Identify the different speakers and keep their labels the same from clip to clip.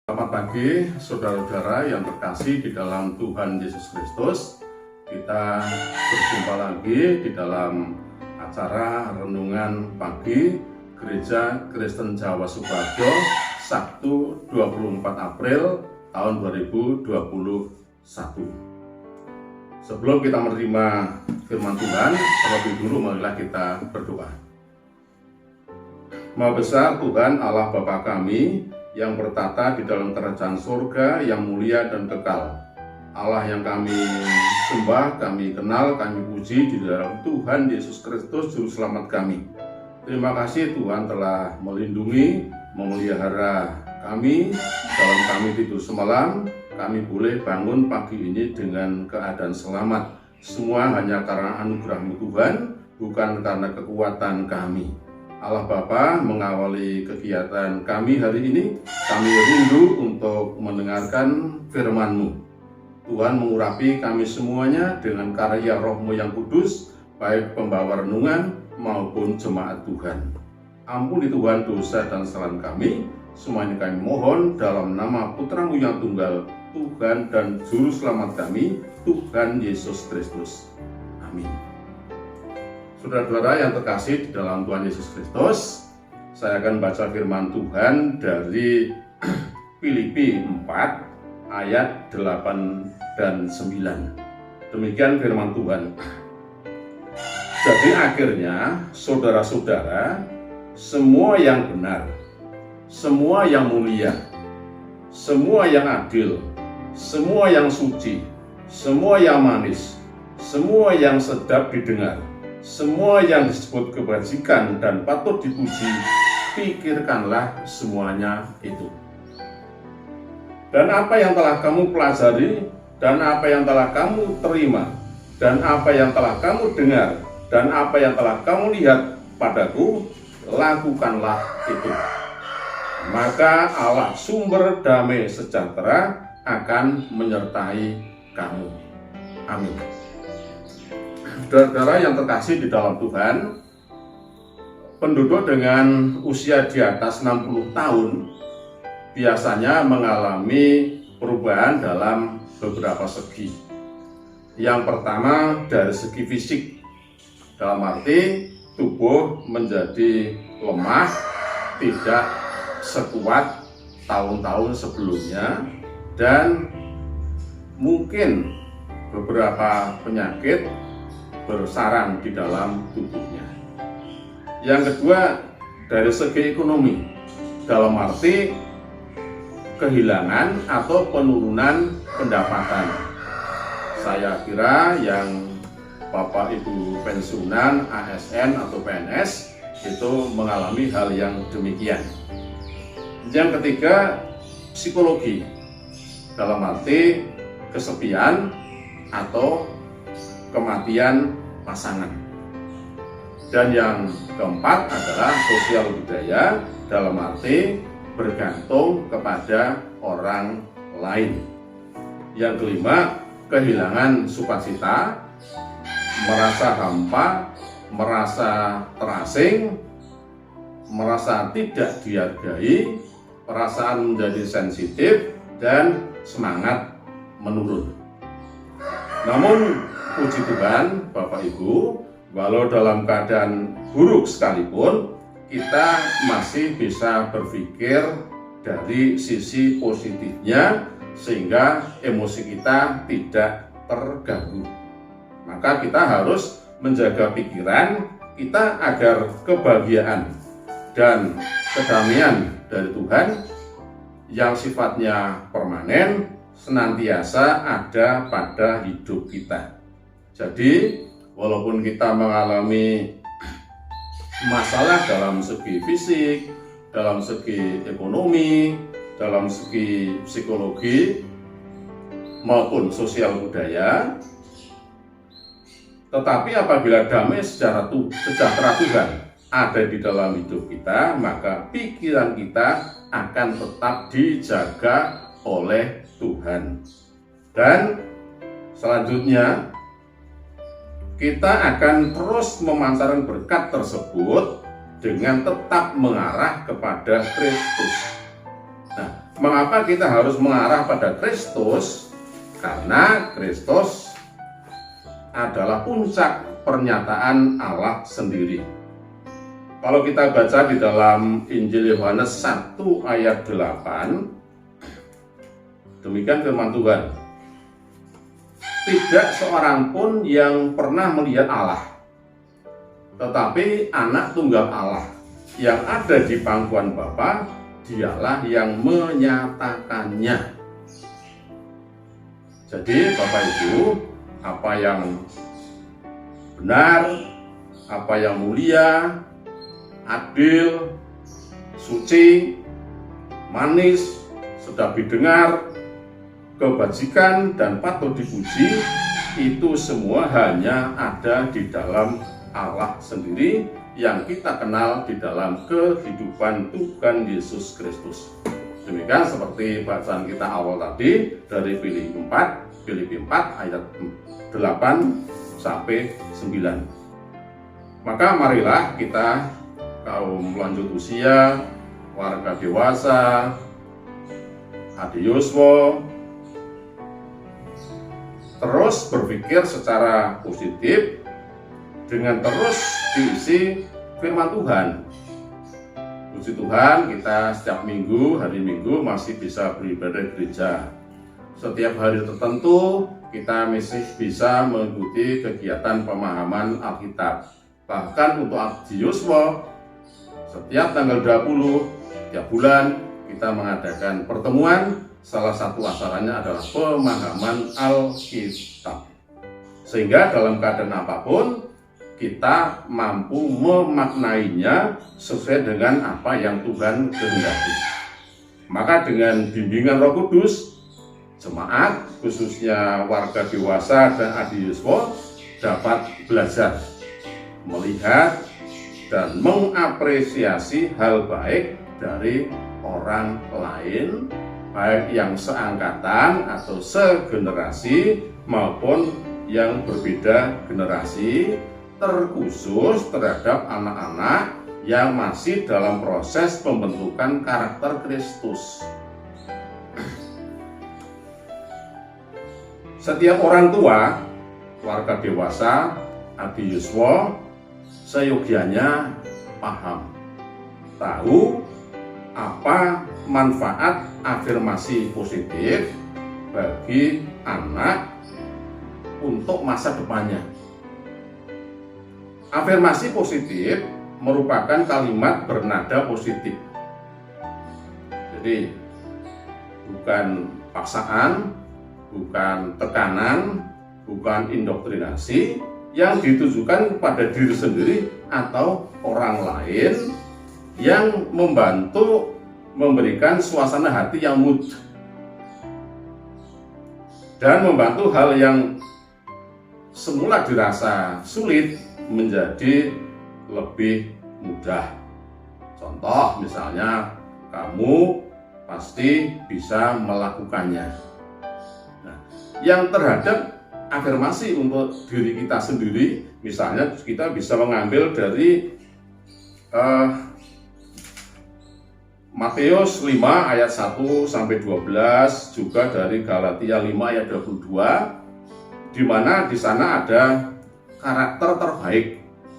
Speaker 1: Selamat pagi saudara-saudara yang terkasih di dalam Tuhan Yesus Kristus. Kita berjumpa lagi di dalam acara renungan pagi Gereja Kristen Jawa Sukoharjo, Sabtu 24 April tahun 2021. Sebelum kita menerima firman Tuhan, terlebih dulu marilah kita berdoa. Maha besar Tuhan Allah Bapa kami yang bertata di dalam kerajaan surga yang mulia dan kekal. Allah yang kami sembah, kami kenal, kami puji di dalam Tuhan Yesus Kristus Juru Selamat kami. Terima kasih Tuhan telah melindungi, memelihara kami dalam kami tidur semalam. Kami boleh bangun pagi ini dengan keadaan selamat. Semua hanya karena anugerah-Mu Tuhan, bukan karena kekuatan kami. Allah Bapa mengawali kegiatan kami hari ini, kami rindu untuk mendengarkan firman-Mu. Tuhan mengurapi kami semuanya dengan karya Roh-Mu yang kudus, baik pembawa renungan maupun jemaat Tuhan. Ampuni Tuhan dosa dan kesalahan kami, semua ini kami mohon dalam nama Putra-Mu yang tunggal, Tuhan dan Juru Selamat kami, Tuhan Yesus Kristus. Amin. Saudara-saudara yang terkasih di dalam Tuhan Yesus Kristus, saya akan baca firman Tuhan dari Filipi 4 ayat 8 dan 9. Demikian firman Tuhan. Jadi akhirnya saudara-saudara, semua yang benar, semua yang mulia, semua yang adil, semua yang suci, semua yang manis, semua yang sedap didengar, semua yang disebut kebajikan dan patut dipuji, pikirkanlah semuanya itu. Dan apa yang telah kamu pelajari, dan apa yang telah kamu terima, dan apa yang telah kamu dengar, dan apa yang telah kamu lihat padaku, lakukanlah itu. Maka Allah sumber damai sejahtera akan menyertai kamu. Amin. Saudara-saudara yang terkasih di dalam Tuhan, penduduk dengan usia di atas 60 tahun biasanya mengalami perubahan dalam beberapa segi. Yang pertama dari segi fisik, dalam arti tubuh menjadi lemah, tidak sekuat tahun-tahun sebelumnya, dan mungkin beberapa penyakit bersarang di dalam tubuhnya. Yang kedua dari segi ekonomi, dalam arti kehilangan atau penurunan pendapatan. Saya kira yang Bapak Ibu pensiunan, ASN atau PNS itu mengalami hal yang demikian. Yang ketiga psikologi, dalam arti kesepian atau kematian pasangan. Dan yang keempat adalah sosial budaya, dalam arti bergantung kepada orang lain. Yang kelima, kehilangan sukacita, merasa hampa, merasa terasing, merasa tidak dihargai, perasaan menjadi sensitif, dan semangat menurun. Namun puji Tuhan, Bapak Ibu, walau dalam keadaan buruk sekalipun, kita masih bisa berpikir dari sisi positifnya sehingga emosi kita tidak terganggu. Maka kita harus menjaga pikiran kita agar kebahagiaan dan kedamaian dari Tuhan yang sifatnya permanen senantiasa ada pada hidup kita. Jadi, walaupun kita mengalami masalah dalam segi fisik, dalam segi ekonomi, dalam segi psikologi, maupun sosial budaya, tetapi apabila damai sejahtera Tuhan ada di dalam hidup kita, maka pikiran kita akan tetap dijaga oleh Tuhan. Dan selanjutnya kita akan terus memancarkan berkat tersebut dengan tetap mengarah kepada Kristus. Nah, Mengapa kita harus mengarah pada Kristus? Karena Kristus adalah puncak pernyataan Allah sendiri. Kalau kita baca di dalam Injil Yohanes 1 ayat 8, demikian firman Tuhan. Tidak seorang pun yang pernah melihat Allah, tetapi anak tunggal Allah yang ada di pangkuan Bapa, dialah yang menyatakannya. Jadi Bapak Ibu, apa yang benar, apa yang mulia, adil, suci, manis, sedap didengar, kebajikan dan patut dipuji, itu semua hanya ada di dalam Allah sendiri yang kita kenal di dalam kehidupan Tuhan Yesus Kristus. Demikian seperti bacaan kita awal tadi dari Filipi 4 ayat 8 sampai 9. Maka marilah kita kaum lanjut usia, warga dewasa, adioswo, terus berpikir secara positif dengan terus diisi firman Tuhan. Puji Tuhan, kita setiap minggu, hari Minggu masih bisa beribadah gereja. Setiap hari tertentu kita masih bisa mengikuti kegiatan pemahaman Alkitab. Bahkan untuk adioswo, setiap tanggal 20 tiap bulan kita mengadakan pertemuan. Salah satu acaranya adalah pemahaman Alkitab. Sehingga dalam keadaan apapun kita mampu memaknainya sesuai dengan apa yang Tuhan kehendaki. Maka dengan bimbingan Roh Kudus, jemaat khususnya warga dewasa dan adioswo dapat belajar, melihat dan mengapresiasi hal baik dari orang lain, baik yang seangkatan atau segenerasi maupun yang berbeda generasi, terkhusus terhadap anak-anak yang masih dalam proses pembentukan karakter Kristus. Setiap orang tua, warga dewasa, adioswo, seyogianya paham, tahu apa manfaat afirmasi positif bagi anak untuk masa depannya. Afirmasi positif merupakan kalimat bernada positif. Jadi bukan paksaan, bukan tekanan, bukan indoktrinasi yang ditujukan kepada diri sendiri atau orang lain yang membantu memberikan suasana hati yang mood dan membantu hal yang semula dirasa sulit menjadi lebih mudah. Contoh misalnya, kamu pasti bisa melakukannya. Nah, yang terhadap afirmasi untuk diri kita sendiri, misalnya kita bisa mengambil dari Matius 5 ayat 1 sampai 12, juga dari Galatia 5 ayat 22, di mana di sana ada karakter terbaik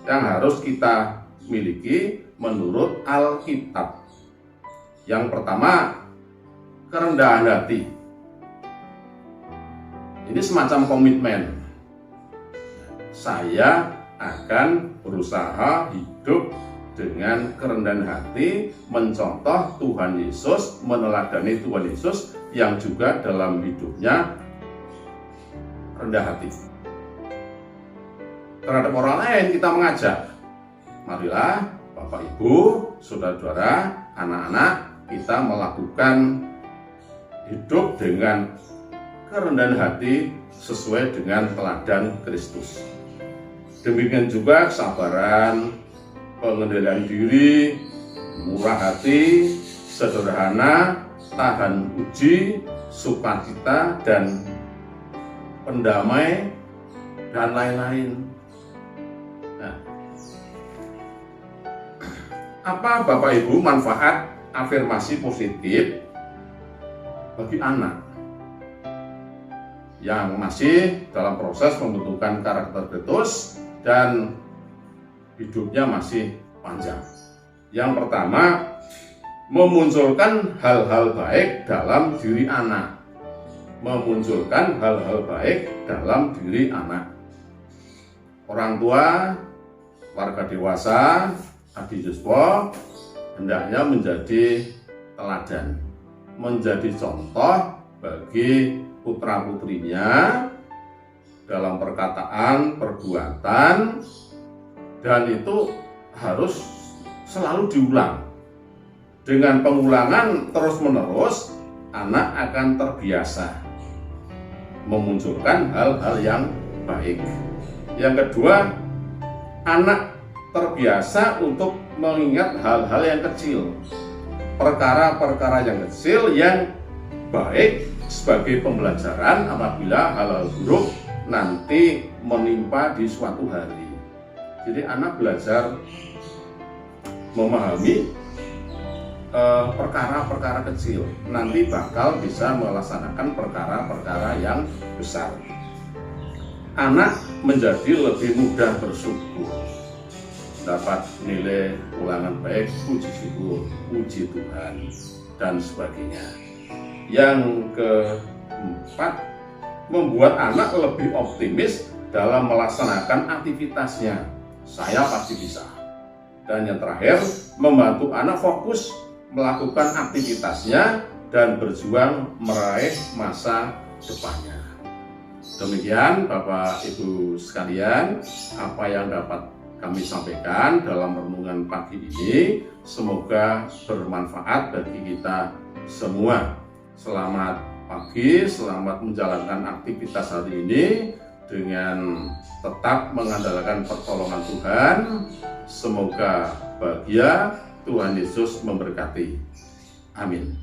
Speaker 1: yang harus kita miliki menurut Alkitab. Yang pertama, kerendahan hati. Ini semacam komitmen. Saya akan berusaha hidup dengan kerendahan hati, mencontoh Tuhan Yesus, meneladani Tuhan Yesus yang juga dalam hidupnya rendah hati. Terhadap orang lain kita mengajak, marilah Bapak Ibu, saudara-saudara, anak-anak, kita melakukan hidup dengan kerendahan hati sesuai dengan teladan Kristus. Demikian juga kesabaran, pengendalian diri, murah hati, sederhana, tahan uji, sukacita, dan pendamai, dan lain-lain. Nah, apa Bapak Ibu manfaat afirmasi positif bagi anak yang masih dalam proses pembentukan karakter Betus dan hidupnya masih panjang. Yang pertama, memunculkan hal-hal baik dalam diri anak. Memunculkan hal-hal baik dalam diri anak. Orang tua, warga dewasa, adisiswa hendaknya menjadi teladan, menjadi contoh bagi putra-putrinya dalam perkataan, perbuatan, dan itu harus selalu diulang. Dengan pengulangan terus-menerus, anak akan terbiasa memunculkan hal-hal yang baik. Yang kedua, anak terbiasa untuk mengingat hal-hal yang kecil, perkara-perkara yang kecil yang baik sebagai pembelajaran apabila hal-hal buruk nanti menimpa di suatu hari. Jadi anak belajar memahami perkara-perkara kecil, nanti bakal bisa melaksanakan perkara-perkara yang besar. Anak menjadi lebih mudah bersyukur, dapat nilai ulangan baik, puji syukur, puji Tuhan, dan sebagainya. Yang keempat, membuat anak lebih optimis dalam melaksanakan aktivitasnya. Saya pasti bisa. Dan yang terakhir, membantu anak fokus melakukan aktivitasnya dan berjuang meraih masa depannya. Demikian Bapak Ibu sekalian, apa yang dapat kami sampaikan dalam renungan pagi ini. Semoga bermanfaat bagi kita semua. Selamat pagi, selamat menjalankan aktivitas hari ini dengan tetap mengandalkan pertolongan Tuhan. Semoga bahagia, Tuhan Yesus memberkati. Amin.